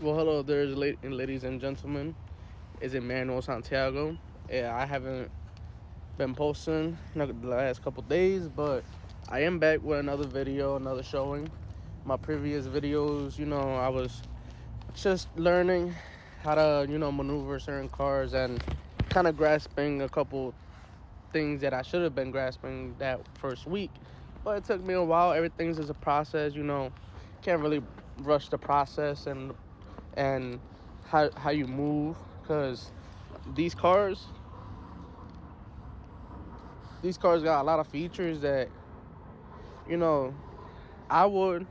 Well, hello there, ladies and gentlemen. It's Emmanuel Santiago. Yeah, I haven't been posting the last couple days, but I am back with another video, another showing. My previous videos, I was just learning how to, maneuver certain cars and kind of grasping a couple things that I should have been grasping that first week. But it took me a while. Everything's is a process, Can't really rush the process and how you move, because these cars these cars got a lot of features that you know I would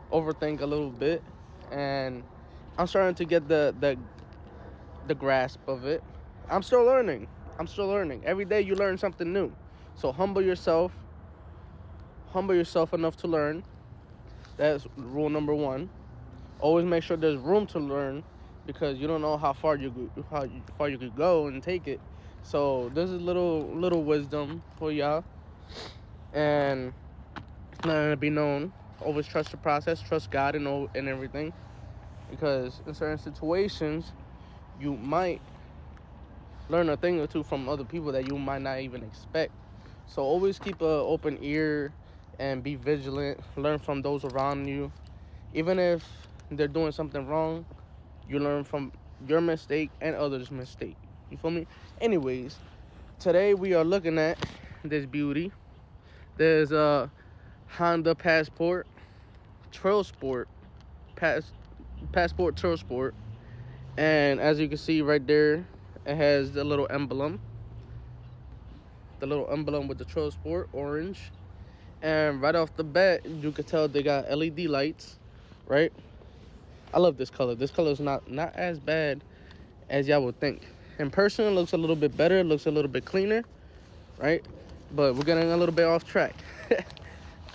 overthink a little bit, and I'm starting to get the grasp of it. I'm still learning every day. You learn something new, so humble yourself enough to learn. That's rule number one. Always make sure there's room to learn, because you don't know how far you could go and take it. So this is little wisdom for y'all, and let it be known. Always trust the process, trust God, and everything, because in certain situations you might learn a thing or two from other people that you might not even expect. So always keep an open ear and be vigilant. Learn from those around you, even if they're doing something wrong. You learn from your mistake and others' mistake. You feel me? Anyways, today we are looking at this beauty. There's a Honda Trailsport, Passport Trailsport, and as you can see right there, it has the little emblem with the Trailsport orange, and right off the bat, you can tell they got LED lights, right? I love this color. This color is not as bad as y'all would think. In person, it looks a little bit better. It looks a little bit cleaner, right? But we're getting a little bit off track.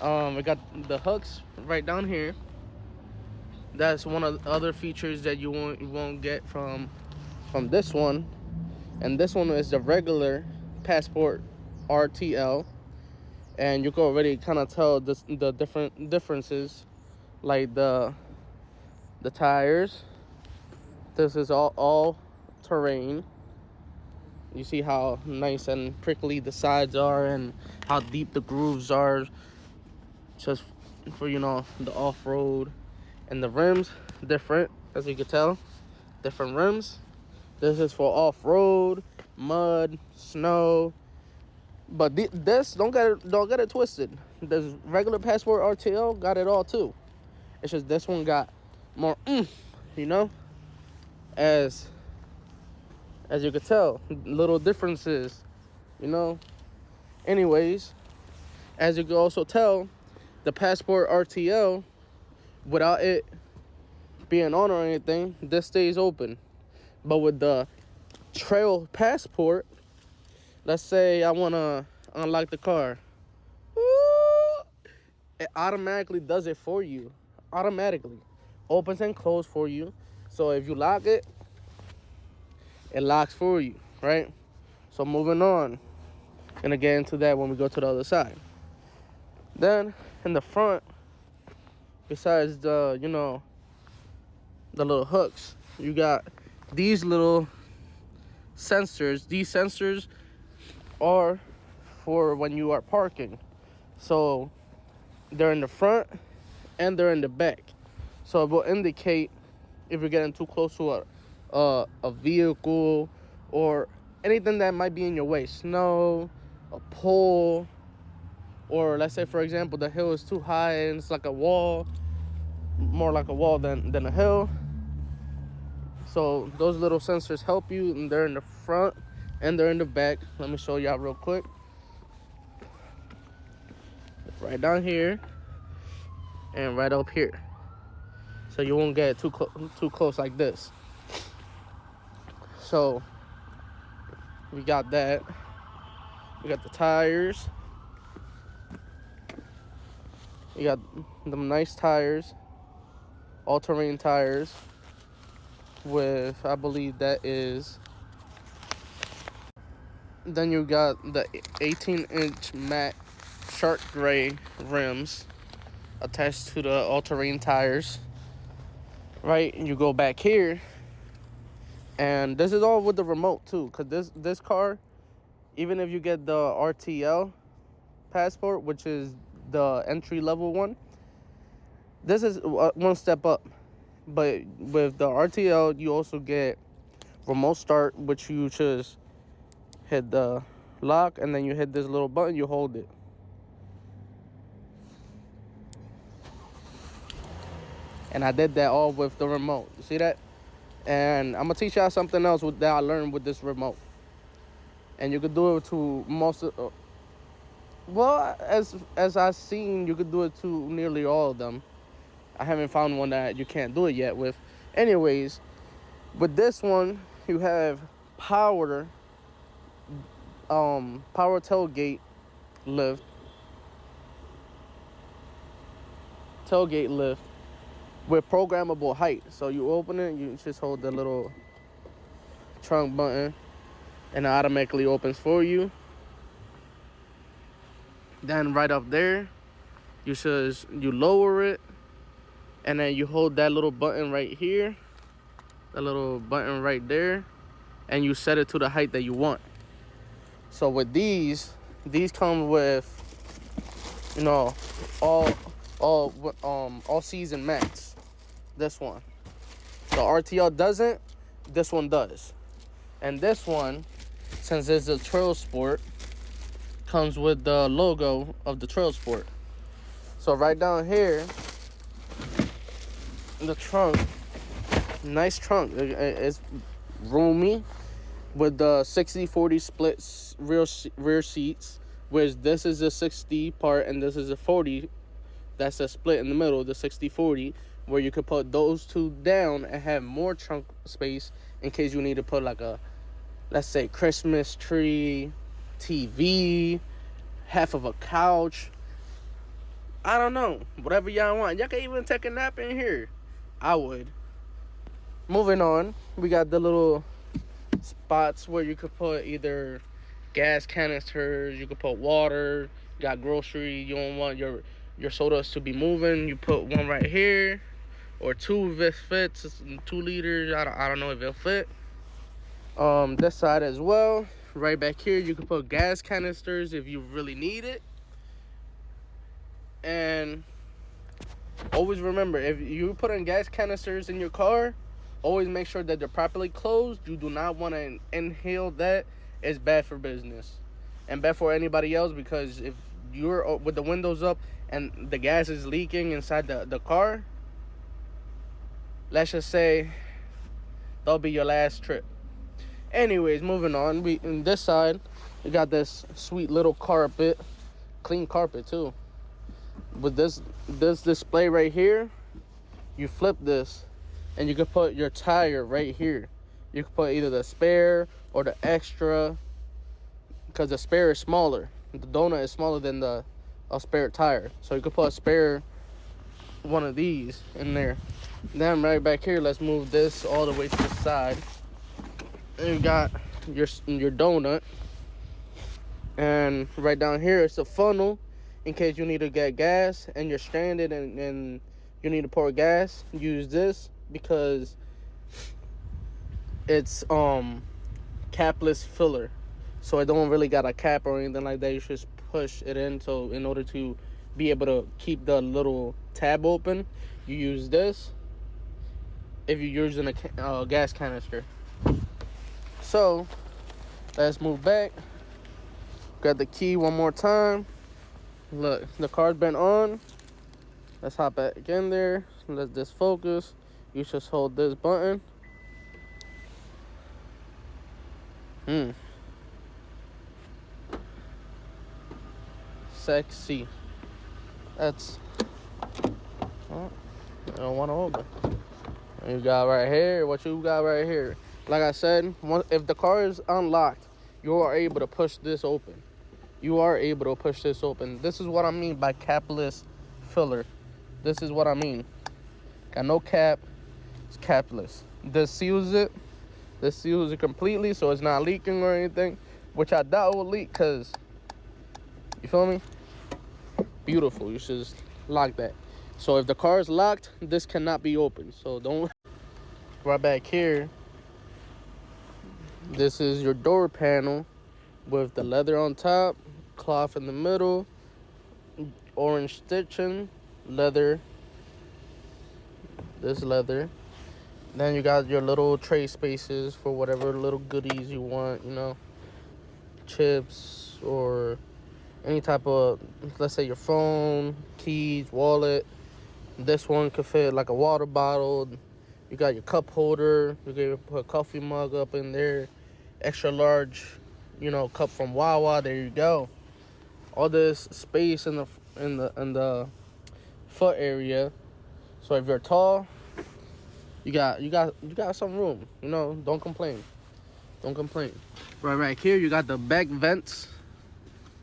We got the hooks right down here. That's one of the other features that you won't get from this one. And this one is the regular Passport RTL, and you can already kind of tell the different differences, like the tires. This is all terrain. You see how nice and prickly the sides are, and how deep the grooves are, just for the off-road. And the rims different, as you can tell, different rims. This is for off-road, mud, snow. But this, don't get it twisted. This regular Passport RTL got it all too. It's just this one got more you know as you can tell, little differences, you know anyways. As you can also tell, the Passport RTL, without it being on or anything, this stays open. But with the Trail Passport, let's say I want to unlock the car, it automatically does it for you. Automatically opens and closes for you. So if you lock it, it locks for you, right? So moving on, gonna get into that when we go to the other side. Then in the front, besides the little hooks, you got these little sensors. These sensors are for when you are parking. So they're in the front and they're in the back. So it will indicate if you're getting too close to a vehicle, or anything that might be in your way, snow, a pole, or let's say, for example, the hill is too high and it's like a wall, more like a wall than a hill. So those little sensors help you, and they're in the front and they're in the back. Let me show y'all real quick. Right down here and right up here, so you won't get too close like this. So we got that. We got the tires. We got them nice tires, all-terrain tires, with, I believe that is. Then you got the 18-inch matte shark gray rims attached to the all-terrain tires. right? And you go back here, and this is all with the remote too, because this car, even if you get the RTL passport, which is the entry level one, this is one step up. But with the RTL, you also get remote start, which you just hit the lock, and then you hit this little button, you hold it. And I did that all with the remote. You see that? And I'm gonna teach y'all something else that I learned with this remote. And you could do it to most of, well, as I've seen, you could do it to nearly all of them. I haven't found one that you can't do it yet with. Anyways, with this one, you have power tailgate lift with programmable height. So you open it, you just hold the little trunk button, and it automatically opens for you. Then right up there, you lower it, and then you hold that little button right here, that little button right there, and you set it to the height that you want. So with these come with, all season mats. This one, the RTL doesn't. This one does, and this one, since it's a trail sport, comes with the logo of the trail sport. So right down here, the trunk, nice trunk. It's roomy with the 60-40 split rear seats, whereas this is a 60 part and this is a 40. That's a split in the middle, the 60-40, where you could put those two down and have more trunk space in case you need to put like a, let's say, Christmas tree, TV, half of a couch. I don't know. Whatever y'all want. Y'all can even take a nap in here. I would. Moving on, we got the little spots where you could put either gas canisters, you could put water, you got grocery, you don't want your sodas to be moving, you put one right here, or two if it fits. It's 2 liters. I don't know if it'll fit. This side as well. Right back here, you can put gas canisters if you really need it. And always remember, if you put in gas canisters in your car, always make sure that they're properly closed. You do not want to inhale that. It's bad for business and bad for anybody else, because if you're with the windows up and the gas is leaking inside the car, let's just say that'll be your last trip. Anyways, moving on. We on this side, we got this sweet little carpet, clean carpet too. With this display right here, you flip this, and you can put your tire right here. You can put either the spare or the extra, because the spare is smaller. The donut is smaller than a spare tire, so you can put a spare one of these in there. Then right back here, let's move this all the way to the side. And you got your donut, and right down here it's a funnel in case you need to get gas and you're stranded and you need to pour gas. Use this because it's capless filler, so it don't really got a cap or anything like that. You just push it in. So in order to be able to keep the little tab open, you use this if you're using a gas canister. So let's move back. Got the key one more time. Look, the car's been on. Let's hop back in there. Let this focus. You just hold this button. Sexy. That's, oh, I don't want to open. You got right here. What you got right here? Like I said, if the car is unlocked, you are able to push this open. This is what I mean by capless filler. This is what I mean. Got no cap. It's capless. This seals it completely, so it's not leaking or anything, which I doubt will leak, because, you feel me? Beautiful. You should just lock that. So if the car is locked, this cannot be opened. So don't. Right back here, this is your door panel with the leather on top, cloth in the middle, orange stitching, leather. This leather. Then you got your little tray spaces for whatever little goodies you want, chips or any type of, let's say your phone, keys, wallet. This one could fit like a water bottle. You got your cup holder. You can put a coffee mug up in there. Extra large, cup from Wawa. There you go. All this space in the foot area. So if you're tall, you got some room. Don't complain. Don't complain. Right here, you got the back vents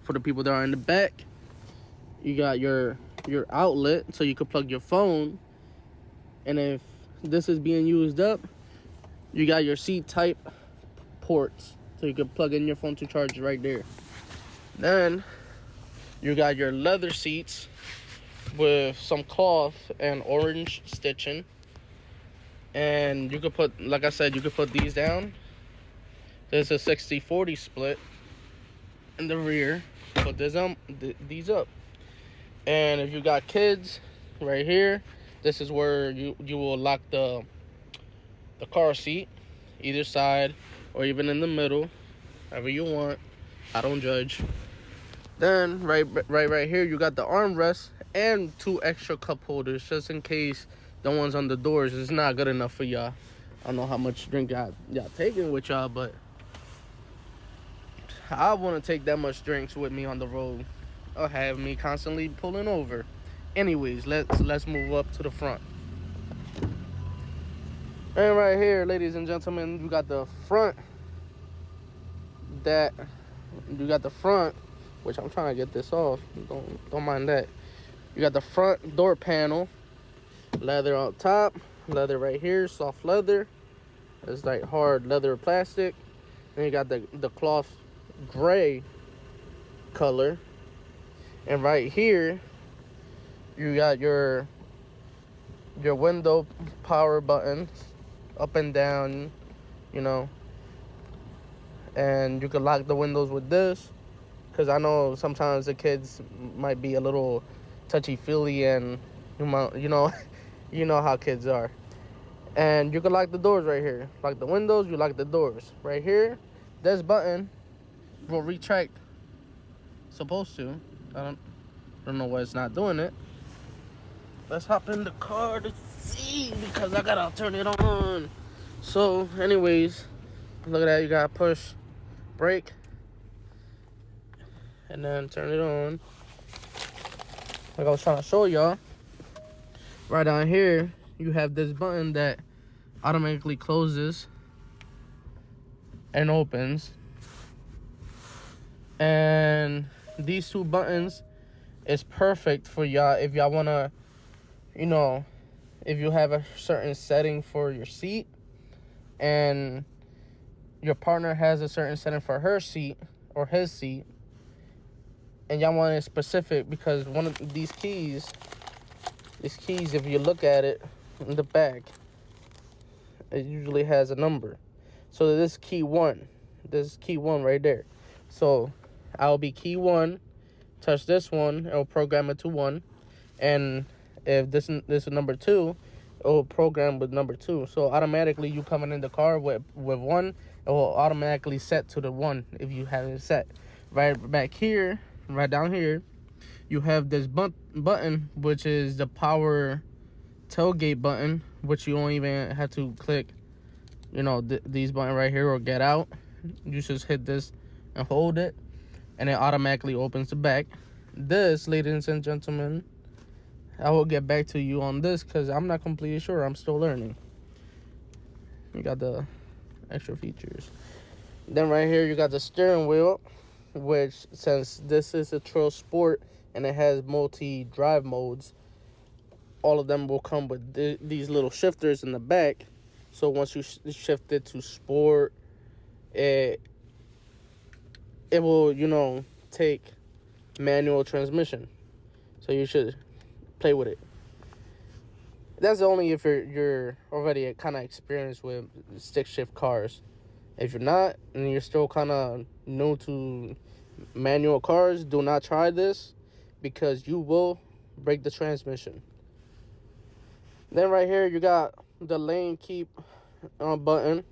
for the people that are in the back. You got your outlet so you can plug your phone. And if this is being used up, you got your C-type ports so you can plug in your phone to charge right there. Then you got your leather seats with some cloth and orange stitching. And you could put, like I said, you could put these down. There's a 60-40 split in the rear. Put these up. And if you got kids, right here, this is where you will lock the car seat, either side or even in the middle, however you want. I don't judge. Then right here, you got the armrest and 2 extra cup holders just in case the ones on the doors is not good enough for y'all. I don't know how much drink y'all taking with y'all, but I want to take that much drinks with me on the road or have me constantly pulling over. Anyways, let's move up to the front. And right here, ladies and gentlemen, you got the front. Which I'm trying to get this off. Don't mind that. You got the front door panel, leather on top, leather right here, soft leather. It's like hard leather or plastic. Then you got the cloth gray color. And right here, you got your window power buttons, up and down, and you can lock the windows with this, because I know sometimes the kids might be a little touchy-feely, and you know how kids are. And you can lock the doors right here. Lock the windows, you lock the doors. Right here, this button will retract. Supposed to. I don't know why it's not doing it. Let's hop in the car to see, because I gotta turn it on. So, anyways, look at that. You gotta push brake and then turn it on. Like I was trying to show y'all. Right down here, you have this button that automatically closes and opens. And these 2 buttons is perfect for y'all if y'all wanna, if you have a certain setting for your seat and your partner has a certain setting for her seat or his seat, and y'all want it specific, because one of these keys, if you look at it in the back, it usually has a number. So this key 1 right there. So I'll be key 1, touch this one, it will program it to 1. And if this is number 2, it will program with number 2. So automatically, you coming in the car with 1, it will automatically set to the 1 if you have it set. Right back here, right down here, you have this button, which is the power tailgate button, which you don't even have to click, these buttons right here or get out. You just hit this and hold it, and it automatically opens the back. This, ladies and gentlemen, I will get back to you on this because I'm not completely sure. I'm still learning. You got the extra features. Then right here, you got the steering wheel, which, since this is a trailsport and it has multi-drive modes, all of them will come with these little shifters in the back. So once you shift it to sport, it will, take manual transmission. So you should play with it. That's only if you're already kind of experienced with stick shift cars. If you're not and you're still kind of new to manual cars, do not try this because you will break the transmission. Then right here you got the lane keep button.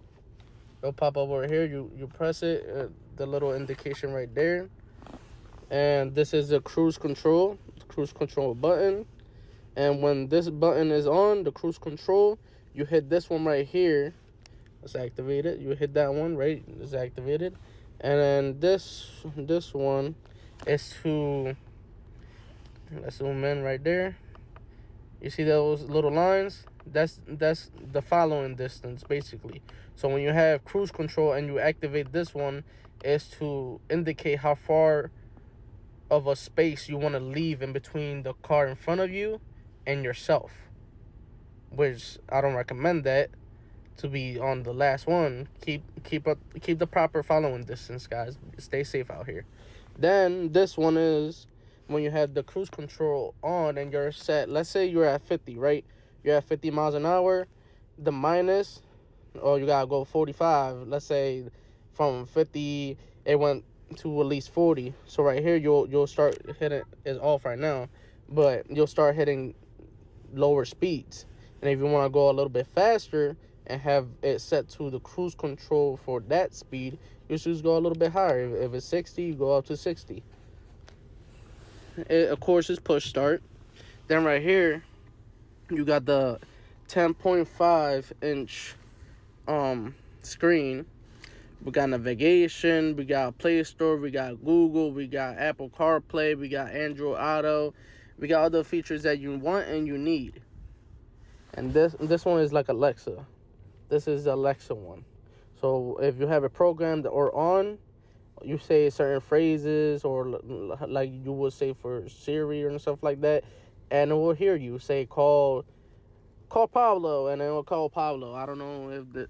It'll pop up over here. You press it, the little indication right there, and this is the cruise control button. And when this button is on, the cruise control, you hit this one right here. It's activated. You hit that one, right? It's activated. And then this one is to, let's zoom in right there. You see those little lines? That's the following distance, basically. So when you have cruise control and you activate this one, is to indicate how far of a space you want to leave in between the car in front of you and yourself, which I don't recommend that to be on the last one. Keep the proper following distance, guys. Stay safe out here. Then this one is when you have the cruise control on and you're set. Let's say you're at 50, right? You're at 50 miles an hour. The minus, you gotta go 45. Let's say from 50 it went to at least 40. So right here you'll start hitting, it's off right now, but you'll start hitting lower speeds. And if you want to go a little bit faster and have it set to the cruise control for that speed, you just go a little bit higher. If it's 60, you go up to 60. It, of course, is push start. Then right here, you got the 10.5 inch screen. We got navigation, we got Play Store, we got Google, we got Apple CarPlay, we got Android Auto, we got other features that you want and you need. And this one is like Alexa. This is the Alexa one. So if you have it programmed or on, you say certain phrases, or like you would say for Siri and stuff like that, and it will hear you say call Pablo, and it will call Pablo. I don't know if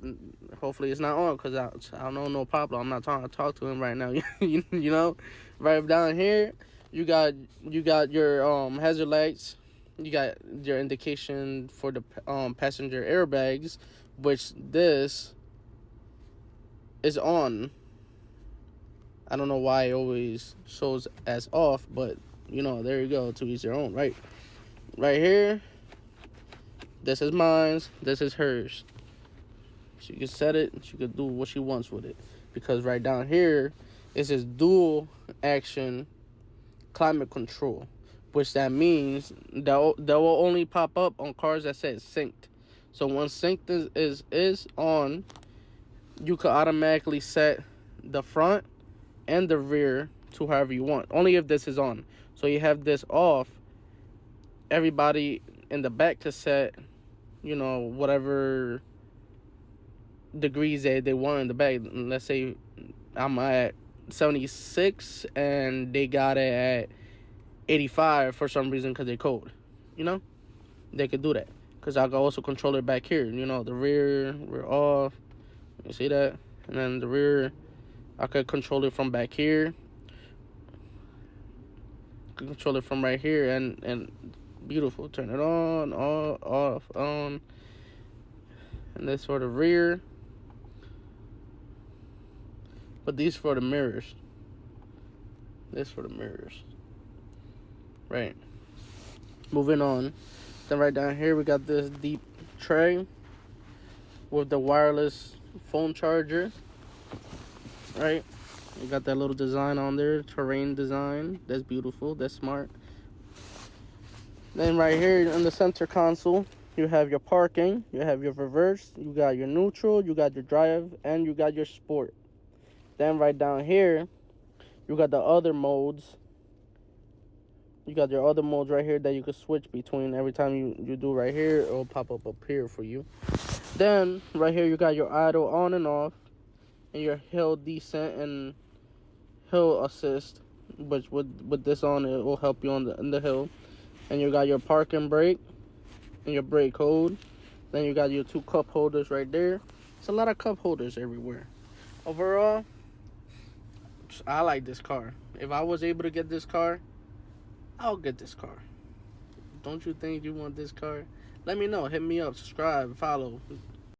hopefully it's not on, because I don't know Pablo. I'm not trying to talk to him right now. you know, right down here, you got your hazard lights. You got your indication for the passenger airbags, which this is on. I don't know why it always shows as off, but there you go. To each their own, right? Right here, this is mine. This is hers. She can set it. She could do what she wants with it, because right down here is this dual action climate control, which that means that will only pop up on cars that says synced. So once synced is on, you could automatically set the front and the rear to however you want, only if this is on. So you have this off, everybody in the back could set whatever degrees they want in the back. Let's say I'm at 76 and they got it at 85 for some reason because they're cold. They could do that, because I could also control it back here. The rear off. You see that? And then the rear, I could control it from back here. I could control it from right here, and beautiful. Turn it on, off, on. And this for the rear. But these for the mirrors. This for the mirrors. Right. Moving on. Then right down here we got this deep tray with the wireless phone charger. Right. You got that little design on there, terrain design. That's beautiful. That's smart. Then right here in the center console, you have your parking, you have your reverse, you got your neutral, you got your drive, and you got your sport. Then right down here, you got the other modes. You got your other modes right here that you can switch between. Every time you do right here, it'll pop up here for you. Then right here, you got your idle on and off, and your hill descent and hill assist, which with this on, it will help you in the hill. And you got your park and brake and your brake hold. Then you got your 2 cup holders right there. It's a lot of cup holders everywhere. Overall, I like this car. If I was able to get this car, I'll get this car. Don't you think you want this car? Let me know. Hit me up. Subscribe. Follow.